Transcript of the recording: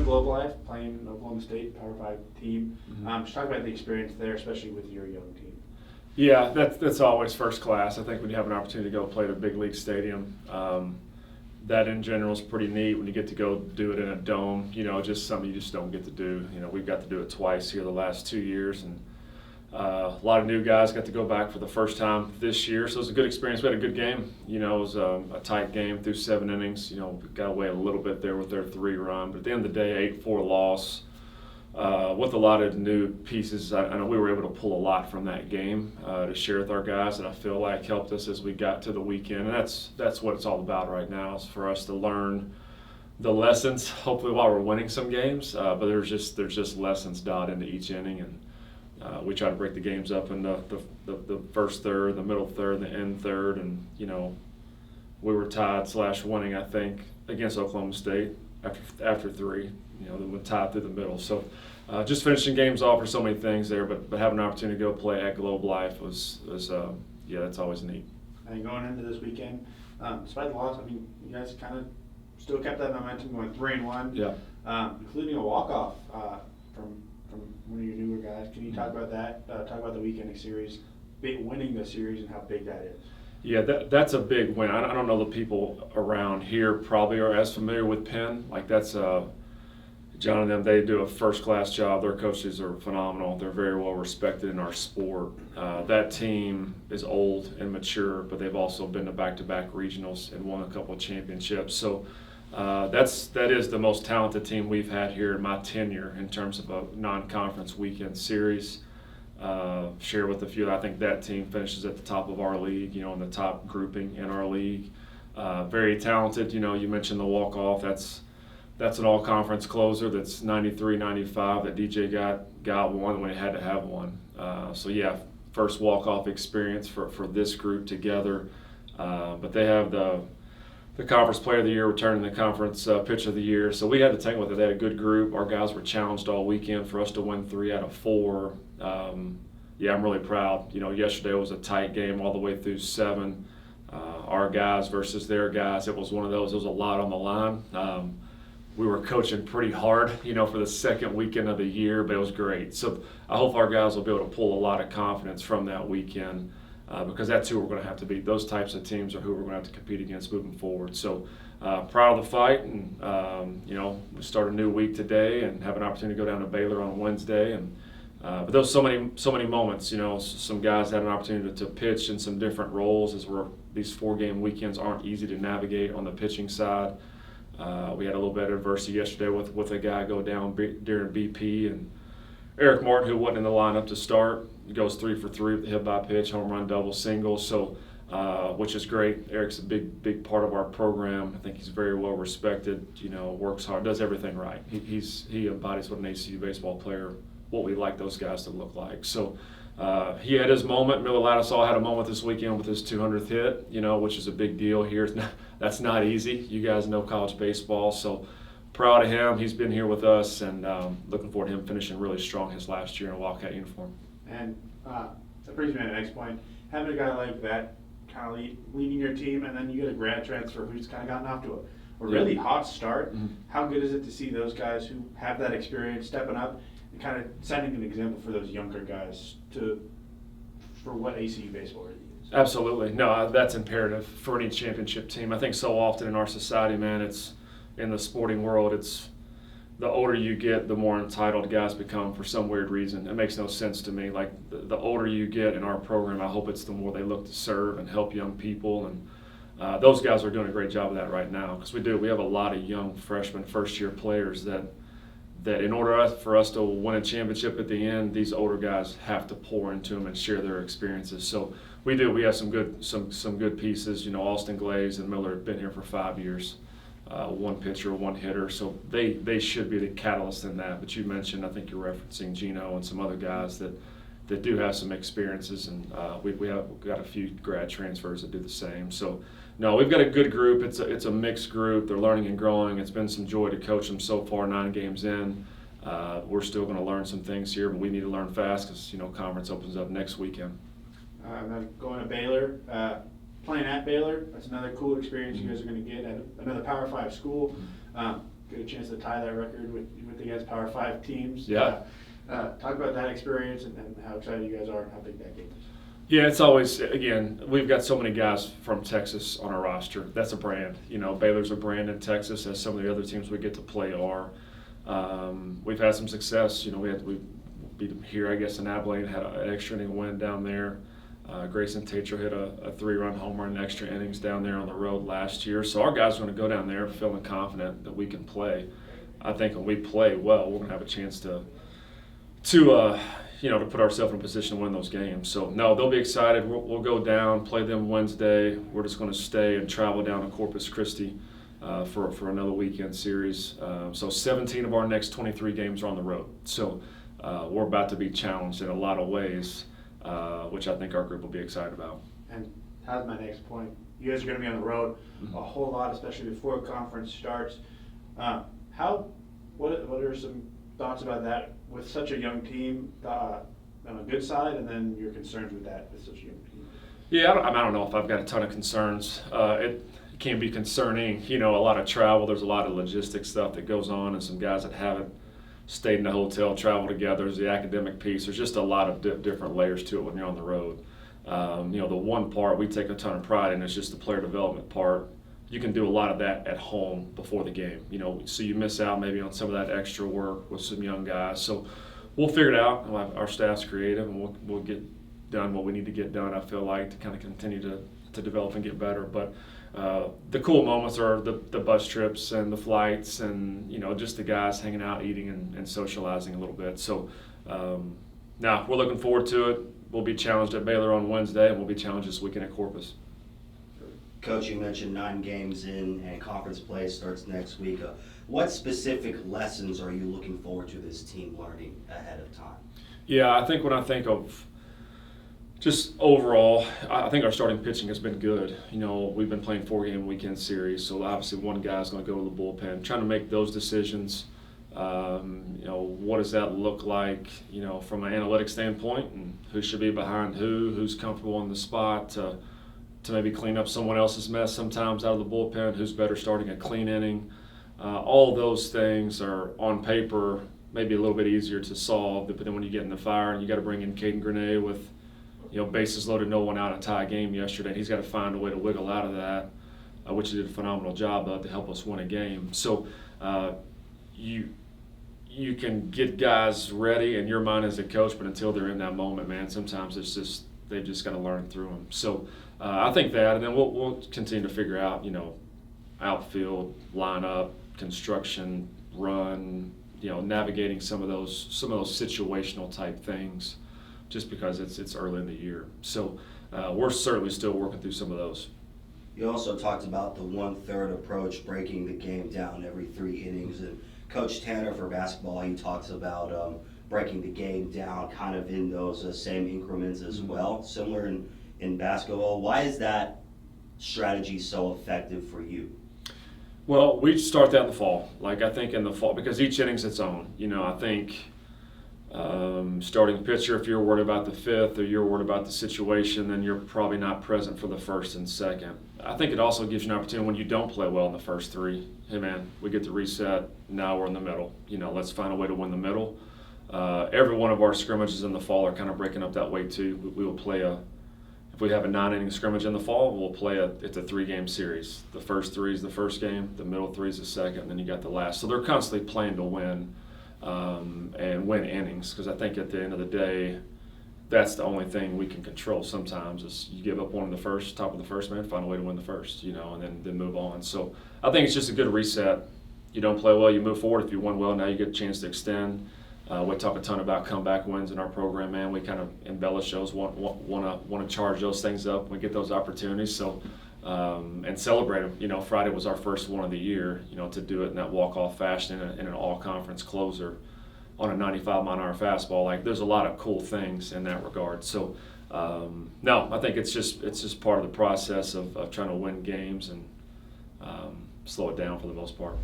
joined Globe Life, playing in Oklahoma State, Power 5 team. Mm-hmm. Just talk about the experience there, especially with your young team. Yeah, that's always first class. I think when you have an opportunity to go play at a big league stadium, that in general is pretty neat when you get to go do it in a dome. Just something you just don't get to do. We've got to do it twice here the last 2 years, and a lot of new guys got to go back for the first time this year. So it was a good experience. We had a good game. It was a tight game through 7 innings. Got away a little bit there with their 3-run, but at the end of the day, 8-4 loss. With a lot of new pieces, I know we were able to pull a lot from that game to share with our guys that I feel like helped us as we got to the weekend. And that's what it's all about right now, is for us to learn the lessons, hopefully while we're winning some games. But there's just lessons dotted into each inning, and we try to break the games up into the first third, the middle third, the end third, and we were tied / winning, I think, against Oklahoma State after 3. Then went tied through the middle. So just finishing games off for so many things there, but having an opportunity to go play at Globe Life was that's always neat. And going into this weekend, despite the loss, you guys kind of still kept that momentum, going 3-1. Yeah. Including a walk-off from one of your newer guys. Can you talk about that? Talk about the weekend series, winning the series, and how big that is. Yeah, that's a big win. I don't know the people around here probably are as familiar with Penn. That's John and them, they do a first-class job. Their coaches are phenomenal. They're very well respected in our sport. That team is old and mature, but they've also been to back-to-back regionals and won a couple of championships. So that is the most talented team we've had here in my tenure in terms of a non-conference weekend series. Share with a few, I think that team finishes at the top of our league, in the top grouping in our league. Very talented. You mentioned the walk-off. That's an all-conference closer. That's 93, 95 that DJ got one when he had to have one. So yeah, first walk-off experience for this group together. But they have the conference player of the year returning the conference pitcher of the year. So we had to take with it. They had a good group. Our guys were challenged all weekend for us to win 3 out of 4. Yeah, I'm really proud. Yesterday was a tight game all the way through 7. Our guys versus their guys. It was one of those. There was a lot on the line. We were coaching pretty hard, for the second weekend of the year, but it was great. So I hope our guys will be able to pull a lot of confidence from that weekend because that's who we're going to have to beat. Those types of teams are who we're going to have to compete against moving forward. So proud of the fight, and we start a new week today and have an opportunity to go down to Baylor on Wednesday. And but there was so many moments. Some guys had an opportunity to pitch in some different roles, as these 4-game weekends aren't easy to navigate on the pitching side. We had a little bit of adversity yesterday with a guy go down during BP, and Eric Martin, who wasn't in the lineup to start, goes 3 for 3 with the hit by pitch, home run, double, single. So, which is great. Eric's a big part of our program. I think he's very well respected. Works hard, does everything right. He embodies what an ACU baseball player, what we like those guys to look like. So. He had his moment. Miller Ladisall had a moment this weekend with his 200th hit, which is a big deal here. That's not easy. You guys know college baseball, so proud of him. He's been here with us, and looking forward to him finishing really strong his last year in a Wildcat uniform. And that brings me to the next point. Having a guy like that kind of leading your team, and then you get a grad transfer who's kind of gotten off to a really hot start. Mm-hmm. How good is it to see those guys who have that experience stepping up and kind of setting an example for those younger guys for what ACU baseball really is? Absolutely. No, that's imperative for any championship team. I think so often in our society, man, it's in the sporting world, it's the older you get, the more entitled guys become for some weird reason. It makes no sense to me. Like the older you get in our program, I hope it's the more they look to serve and help young people. And those guys are doing a great job of that right now, because we have a lot of young freshmen, first-year players that in order for us to win a championship at the end, these older guys have to pour into them and share their experiences. So we do. We have some good pieces. Austin Glaze and Miller have been here for 5 years. One pitcher, one hitter. So they should be the catalyst in that. But you mentioned, I think you're referencing Gino and some other guys that do have some experiences, and we've got a few grad transfers that do the same. So no, we've got a good group. It's a mixed group. They're learning and growing. It's been some joy to coach them so far, 9 games in. We're still going to learn some things here, but we need to learn fast because conference opens up next weekend. Then going to Baylor, playing at Baylor, that's another cool experience you guys are going to get at another Power 5 school. get a chance to tie that record with against Power 5 teams. Yeah. Talk about that experience and how excited you guys are and how big that game is. Yeah, it's always, again, we've got so many guys from Texas on our roster. That's a brand. Baylor's a brand in Texas, as some of the other teams we get to play are. We've had some success. We beat them here, I guess, in Abilene, had an extra inning win down there. Grayson Tatro hit a 3-run homer in extra innings down there on the road last year. So our guys are going to go down there feeling confident that we can play. I think when we play well, we're going to have a chance to put ourselves in a position to win those games. So, no, they'll be excited. We'll go down, play them Wednesday. We're just going to stay and travel down to Corpus Christi for another weekend series. So 17 of our next 23 games are on the road. So we're about to be challenged in a lot of ways, which I think our group will be excited about. And that's my next point. You guys are going to be on the road a whole lot, especially before conference starts. What are some thoughts about that with such a young team on a good side, and then your concerns with that with such a young team? Yeah, I don't know if I've got a ton of concerns. It can be concerning, a lot of travel. There's a lot of logistics stuff that goes on, and some guys that haven't stayed in a hotel, travel together. There's the academic piece. There's just a lot of different layers to it when you're on the road. The one part we take a ton of pride in is just the player development part. You can do a lot of that at home before the game, so you miss out maybe on some of that extra work with some young guys. So we'll figure it out. Our staff's creative, and we'll get done what we need to get done, I feel like, to kind of continue to develop and get better. But the cool moments are the bus trips and the flights and, just the guys hanging out, eating and socializing a little bit. So now we're looking forward to it. We'll be challenged at Baylor on Wednesday, and we'll be challenged this weekend at Corpus. Coach, you mentioned 9 games in and conference play starts next week. What specific lessons are you looking forward to this team learning ahead of time? Yeah, I think when I think of just overall, I think our starting pitching has been good. We've been playing 4-game weekend series, so obviously one guy's going to go to the bullpen. Trying to make those decisions. What does that look like, from an analytic standpoint, and who should be behind who's comfortable in the spot to maybe clean up someone else's mess sometimes out of the bullpen, who's better starting a clean inning. All those things are on paper maybe a little bit easier to solve, but then when you get in the fire and you got to bring in Caden Grenade with bases loaded, no one out, and tie a game yesterday, and he's got to find a way to wiggle out of that, which he did a phenomenal job of to help us win a game. So you can get guys ready in your mind as a coach, but until they're in that moment, man, sometimes they've just got to learn through them. So I think that, and then we'll continue to figure out, outfield, lineup, construction, run, navigating some of those situational type things, just because it's early in the year. So we're certainly still working through some of those. You also talked about the 1/3 approach, breaking the game down every 3 innings. And Coach Tanner for basketball, he talks about breaking the game down kind of in those same increments as well, similar in basketball. Why is that strategy so effective for you? Well, we start that in the fall. I think in the fall, because each inning's its own. I think starting pitcher, if you're worried about the 5th or you're worried about the situation, then you're probably not present for the 1st and 2nd. I think it also gives you an opportunity when you don't play well in the first 3. Hey, man, we get to reset. Now we're in the middle. Let's find a way to win the middle. Every one of our scrimmages in the fall are kind of breaking up that way too. We will play if we have a 9-inning scrimmage in the fall, we'll play it's a 3-game series. The first 3 is the first game, the middle 3 is the second, and then you got the last. So they're constantly playing to win and win innings, because I think at the end of the day, that's the only thing we can control sometimes is you give up one in the first, top of the first, man, find a way to win the first, and then move on. So I think it's just a good reset. You don't play well, you move forward. If you win well, now you get a chance to extend. We talk a ton about comeback wins in our program, man. We kind of embellish those, want to charge those things up when we get those opportunities. So and celebrate them. Friday was our first one of the year. To do it in that walk-off fashion in an all-conference closer on a 95-mile-an-hour fastball. There's a lot of cool things in that regard. So no, I think it's just part of the process of trying to win games and slow it down for the most part.